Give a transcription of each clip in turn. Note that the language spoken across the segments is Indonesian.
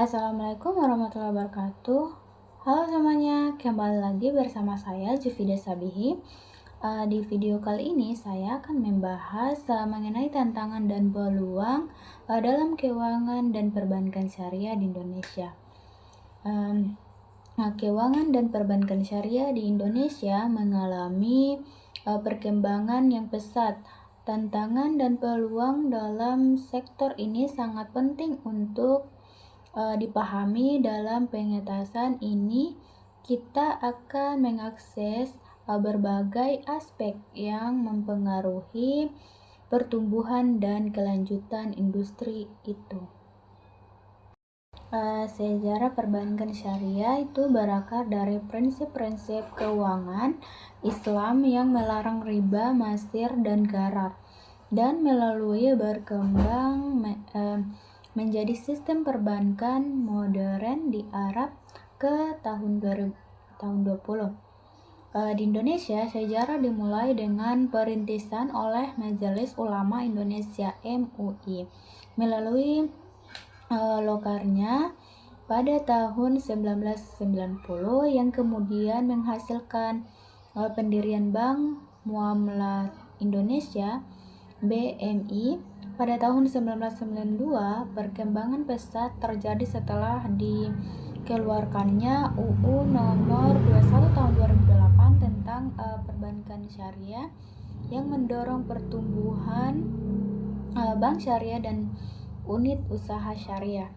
Assalamualaikum warahmatullahi wabarakatuh. Halo semuanya, kembali lagi bersama saya Jufida Sabihi. Di video kali ini saya akan membahas mengenai tantangan dan peluang dalam keuangan dan perbankan syariah di Indonesia. Keuangan dan perbankan syariah di Indonesia mengalami perkembangan yang pesat. Tantangan dan peluang dalam sektor ini sangat penting untuk dipahami. Dalam pengetahuan ini kita akan mengakses berbagai aspek yang mempengaruhi pertumbuhan dan kelanjutan industri itu. Sejarah perbankan syariah itu berakar dari prinsip-prinsip keuangan Islam yang melarang riba, masir, dan garar, dan melalui berkembang menjadi sistem perbankan modern di Arab ke tahun 2020. Di Indonesia, sejarah dimulai dengan perintisan oleh Majelis Ulama Indonesia (MUI) melalui lokarnya pada tahun 1990 yang kemudian menghasilkan pendirian Bank Muamalat Indonesia (BMI). Pada tahun 1992, perkembangan pesat terjadi setelah dikeluarkannya UU Nomor 21 Tahun 2008 tentang perbankan syariah yang mendorong pertumbuhan bank syariah dan unit usaha syariah.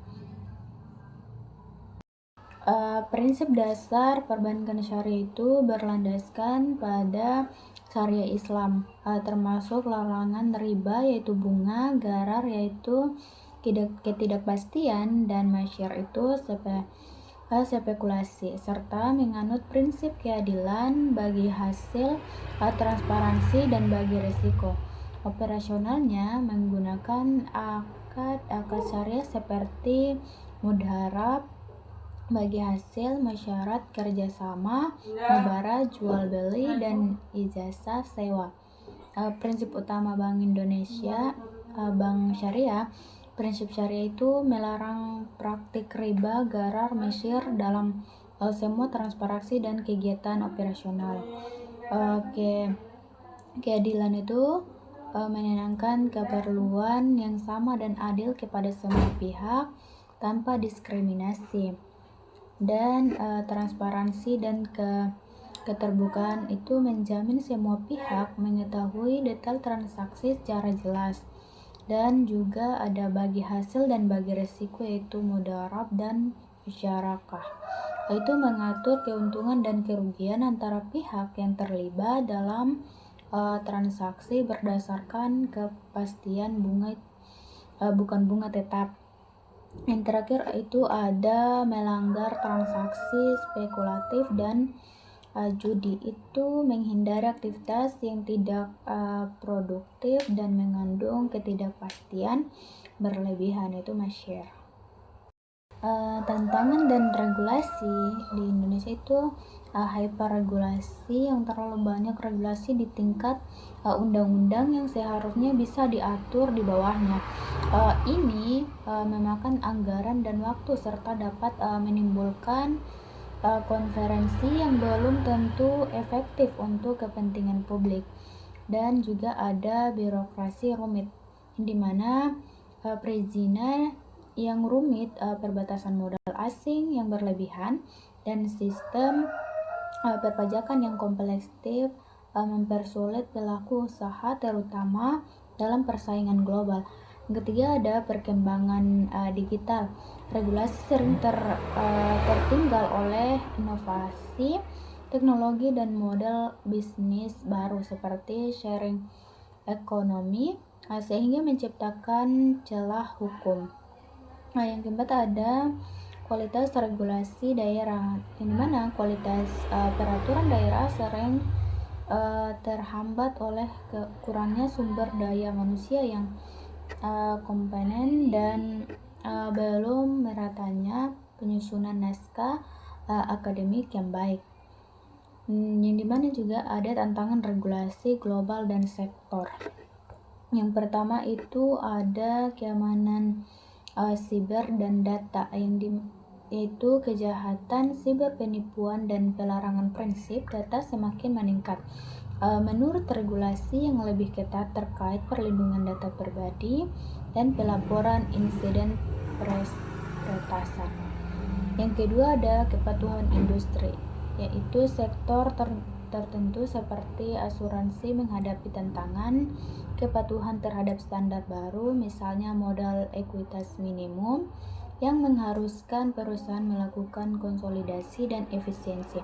Prinsip dasar perbankan syariah itu berlandaskan pada syariah Islam, termasuk larangan riba yaitu bunga, garar yaitu ketidakpastian, dan masyar itu spekulasi, serta menganut prinsip keadilan bagi hasil, transparansi, dan bagi risiko. Operasionalnya menggunakan akad syariah seperti mudharab bagi hasil, syarat kerjasama, mubarah jual beli, dan ijazah sewa. Prinsip utama Bank Indonesia, Bank Syariah. Prinsip syariah itu melarang praktik riba, garar, masyir dalam semua transaksi dan kegiatan operasional. Keadilan itu menenangkan keperluan yang sama dan adil kepada semua pihak tanpa diskriminasi. Dan transparansi dan keterbukaan itu menjamin semua pihak mengetahui detail transaksi secara jelas. Dan juga ada bagi hasil dan bagi resiko yaitu mudharab dan musyarakah. Itu mengatur keuntungan dan kerugian antara pihak yang terlibat dalam transaksi berdasarkan kepastian bunga, bukan bunga tetap. Yang terakhir itu ada melanggar transaksi spekulatif dan judi, itu menghindari aktivitas yang tidak produktif dan mengandung ketidakpastian berlebihan, itu masyir. Tantangan dan regulasi di Indonesia itu hyperregulasi, yang terlalu banyak regulasi di tingkat undang-undang yang seharusnya bisa diatur di bawahnya. Ini memakan anggaran dan waktu serta dapat menimbulkan konferensi yang belum tentu efektif untuk kepentingan publik. Dan juga ada birokrasi rumit, di mana perizinan yang rumit, perbatasan modal asing yang berlebihan, dan sistem perpajakan yang kompleks mempersulit pelaku usaha terutama dalam persaingan global. Yang ketiga ada perkembangan digital. Regulasi sering tertinggal oleh inovasi teknologi dan model bisnis baru seperti sharing ekonomi, sehingga menciptakan celah hukum. Yang keempat ada kualitas regulasi daerah, di mana kualitas peraturan daerah sering terhambat oleh kurangnya sumber daya manusia yang kompeten dan belum meratanya penyusunan naskah akademik yang baik. Yang dimana juga ada tantangan regulasi global dan sektor. Yang pertama itu ada keamanan siber dan data yaitu kejahatan siber, penipuan dan pelarangan prinsip data semakin meningkat. Menurut regulasi yang lebih ketat terkait perlindungan data pribadi dan pelaporan insiden peretasan. Yang kedua ada kepatuhan industri, yaitu sektor tertentu seperti asuransi menghadapi tantangan kepatuhan terhadap standar baru, misalnya modal ekuitas minimum yang mengharuskan perusahaan melakukan konsolidasi dan efisiensi.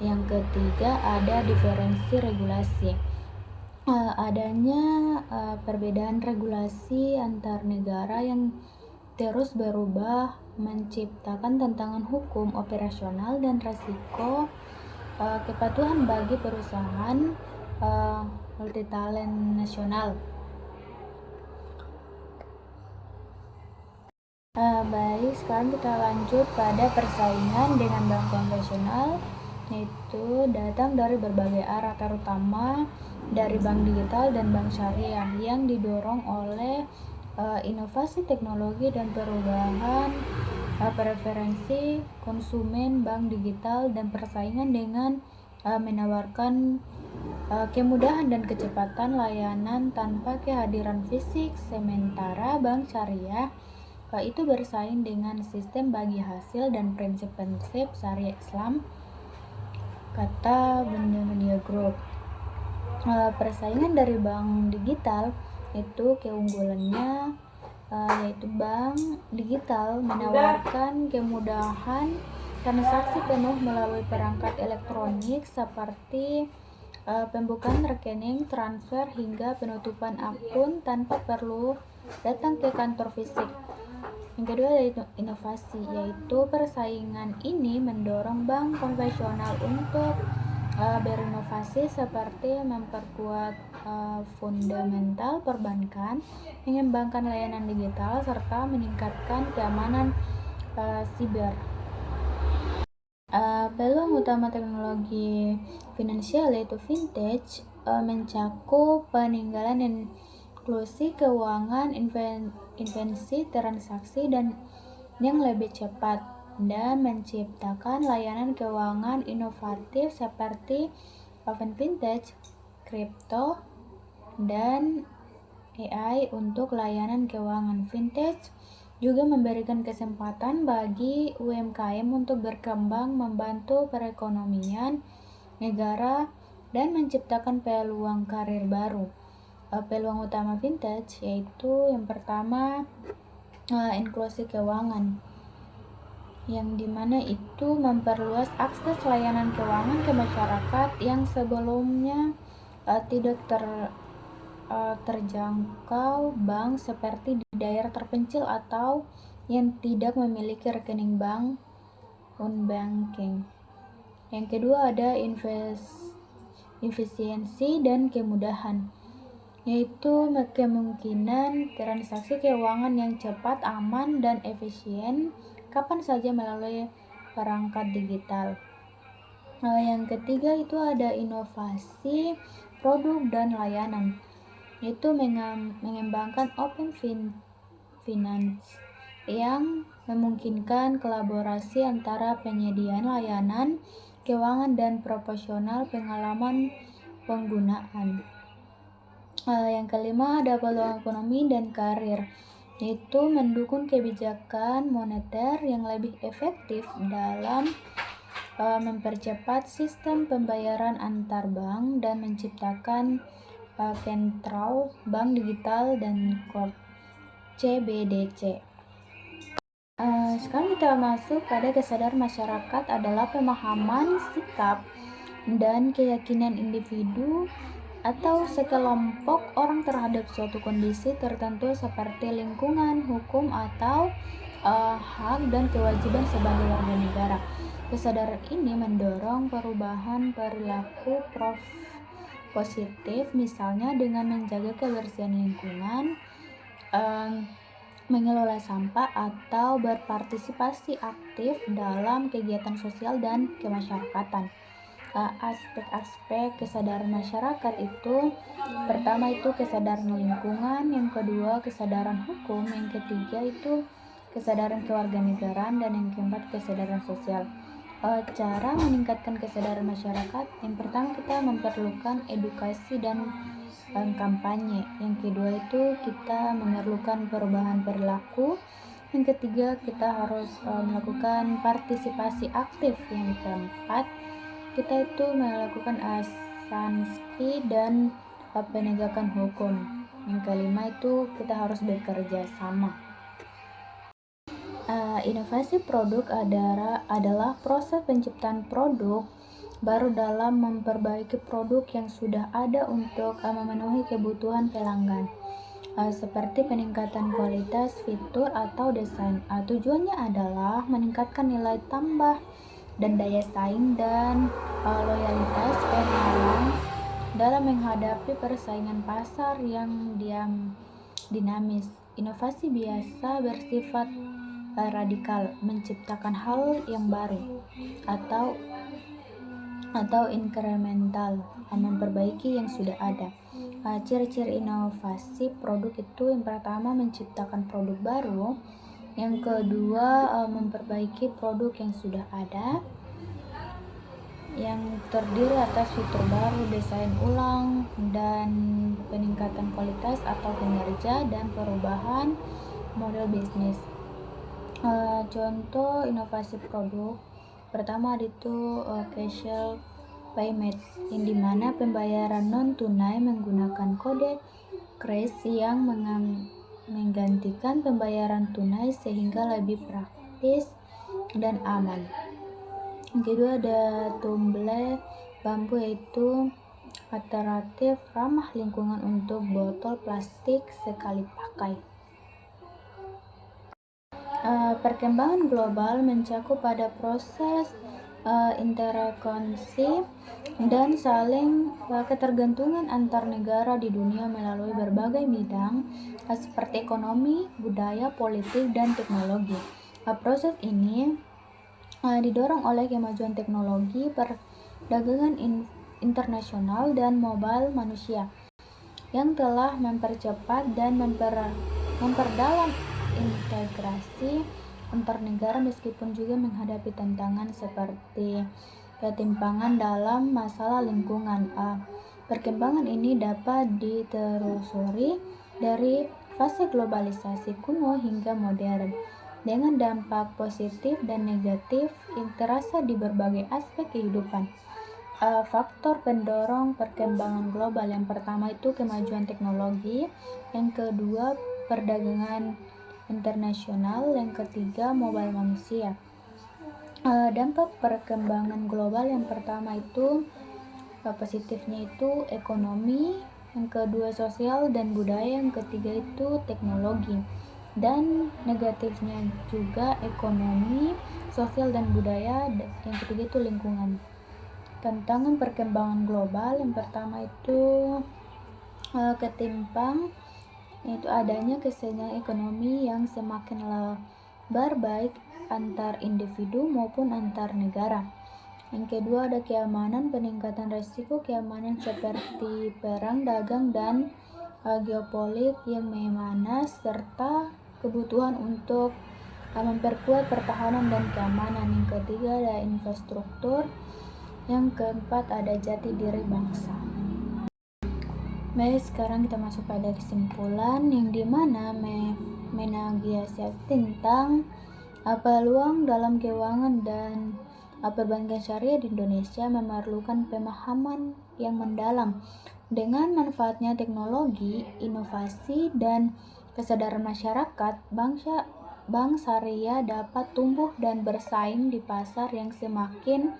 Yang ketiga ada diferensi regulasi. Adanya perbedaan regulasi antar negara yang terus berubah menciptakan tantangan hukum operasional dan resiko kepatuhan bagi perusahaan multitalent nasional. Baik, sekarang kita lanjut pada persaingan dengan bank konvensional, yaitu datang dari berbagai arah, terutama dari bank digital dan bank syariah yang didorong oleh inovasi teknologi dan perubahan preferensi konsumen. Bank digital dan persaingan dengan menawarkan kemudahan dan kecepatan layanan tanpa kehadiran fisik, sementara bank syariah itu bersaing dengan sistem bagi hasil dan prinsip-prinsip syariah Islam, kata Bunda Media Group. Persaingan dari bank digital itu keunggulannya yaitu bank digital menawarkan kemudahan transaksi penuh melalui perangkat elektronik seperti pembukaan rekening, transfer hingga penutupan akun tanpa perlu datang ke kantor fisik. Yang kedua yaitu inovasi, yaitu persaingan ini mendorong bank konvensional untuk berinovasi seperti memperkuat fundamental perbankan, mengembangkan layanan digital, serta meningkatkan keamanan siber. Peluang utama teknologi finansial yaitu fintech mencakup peninggalan inklusi keuangan, invensi transaksi dan yang lebih cepat, dan menciptakan layanan keuangan inovatif seperti open fintech, kripto, dan AI untuk layanan keuangan. Fintech juga memberikan kesempatan bagi UMKM untuk berkembang, membantu perekonomian negara, dan menciptakan peluang karir baru. Peluang utama fintech yaitu yang pertama inklusi keuangan, yang dimana itu memperluas akses layanan keuangan ke masyarakat yang sebelumnya tidak terjangkau bank, seperti di daerah terpencil atau yang tidak memiliki rekening bank unbanking. Yang kedua ada efisiensi dan kemudahan, yaitu kemungkinan transaksi keuangan yang cepat, aman, dan efisien kapan saja melalui perangkat digital. Yang ketiga itu ada inovasi produk dan layanan, yaitu mengembangkan open finance yang memungkinkan kolaborasi antara penyediaan layanan keuangan dan proporsional pengalaman penggunaan. Yang kelima ada peluang ekonomi dan karir, yaitu mendukung kebijakan moneter yang lebih efektif dalam mempercepat sistem pembayaran antar bank dan menciptakan sentral bank digital dan CBDC. Sekarang kita masuk pada kesadaran masyarakat adalah pemahaman, sikap, dan keyakinan individu atau sekelompok orang terhadap suatu kondisi tertentu seperti lingkungan, hukum, atau hak dan kewajiban sebagai warga negara. Kesadaran ini mendorong perubahan perilaku positif, misalnya dengan menjaga kebersihan lingkungan, mengelola sampah, atau berpartisipasi aktif dalam kegiatan sosial dan kemasyarakatan. Aspek-aspek kesadaran masyarakat itu pertama itu kesadaran lingkungan, yang kedua kesadaran hukum, yang ketiga itu kesadaran kewarganegaraan, dan yang keempat kesadaran sosial. Cara meningkatkan kesadaran masyarakat, yang pertama kita memerlukan edukasi dan kampanye. Yang kedua itu kita memerlukan perubahan perilaku. Yang ketiga kita harus melakukan partisipasi aktif. Yang keempat kita itu melakukan sanksi dan penegakan hukum. Yang kelima itu kita harus bekerja sama. Inovasi produk adalah proses penciptaan produk baru dalam memperbaiki produk yang sudah ada untuk memenuhi kebutuhan pelanggan, seperti peningkatan kualitas, fitur, atau desain. Tujuannya adalah meningkatkan nilai tambah dan daya saing dan loyalitas pelanggan dalam menghadapi persaingan pasar yang dinamis. Inovasi biasa bersifat radikal, menciptakan hal yang baru, atau inkremental, memperbaiki yang sudah ada. Ciri-ciri inovasi produk itu yang pertama menciptakan produk baru, yang kedua memperbaiki produk yang sudah ada, yang terdiri atas fitur baru, desain ulang, dan peningkatan kualitas atau kinerja, dan perubahan model bisnis. Contoh inovasi produk pertama itu cashless payment, yang dimana pembayaran non tunai menggunakan kode kris yang menggantikan pembayaran tunai sehingga lebih praktis dan aman. Yang kedua ada tumble bambu, yaitu alternatif ramah lingkungan untuk botol plastik sekali pakai. Perkembangan global mencakup pada proses interkoneksi dan saling ketergantungan antar negara di dunia melalui berbagai bidang seperti ekonomi, budaya, politik, dan teknologi. Proses ini didorong oleh kemajuan teknologi, perdagangan internasional, dan mobil manusia yang telah mempercepat dan memperdalam integrasi antar negara, meskipun juga menghadapi tantangan seperti ketimpangan dalam masalah lingkungan. Perkembangan ini dapat ditelusuri dari fase globalisasi kuno hingga modern, dengan dampak positif dan negatif yang terasa di berbagai aspek kehidupan. Faktor pendorong perkembangan global, yang pertama itu kemajuan teknologi, yang kedua perdagangan internasional, yang ketiga mobil manusia. Dampak perkembangan global, yang pertama itu positifnya itu ekonomi, yang kedua sosial dan budaya, yang ketiga itu teknologi, dan negatifnya juga ekonomi, sosial, dan budaya, yang ketiga itu lingkungan. Tantangan perkembangan global, yang pertama itu ketimpang, yaitu adanya kesenjangan ekonomi yang semakin lebar baik antar individu maupun antar negara. Yang kedua ada keamanan, peningkatan risiko keamanan seperti perang dagang dan geopolitik yang memanas, serta kebutuhan untuk memperkuat pertahanan dan keamanan. Yang ketiga ada infrastruktur. Yang keempat ada jati diri bangsa. Baik, sekarang kita masuk pada kesimpulan, yang dimana menegasiasi tentang peluang dalam keuangan dan perbankan syariah di Indonesia memerlukan pemahaman yang mendalam. Dengan manfaatnya teknologi, inovasi, dan kesadaran masyarakat, bank syariah dapat tumbuh dan bersaing di pasar yang semakin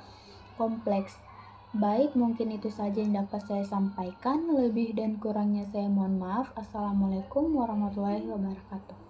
kompleks. Baik, mungkin itu saja yang dapat saya sampaikan. Lebih dan kurangnya saya mohon maaf. Assalamualaikum warahmatullahi wabarakatuh.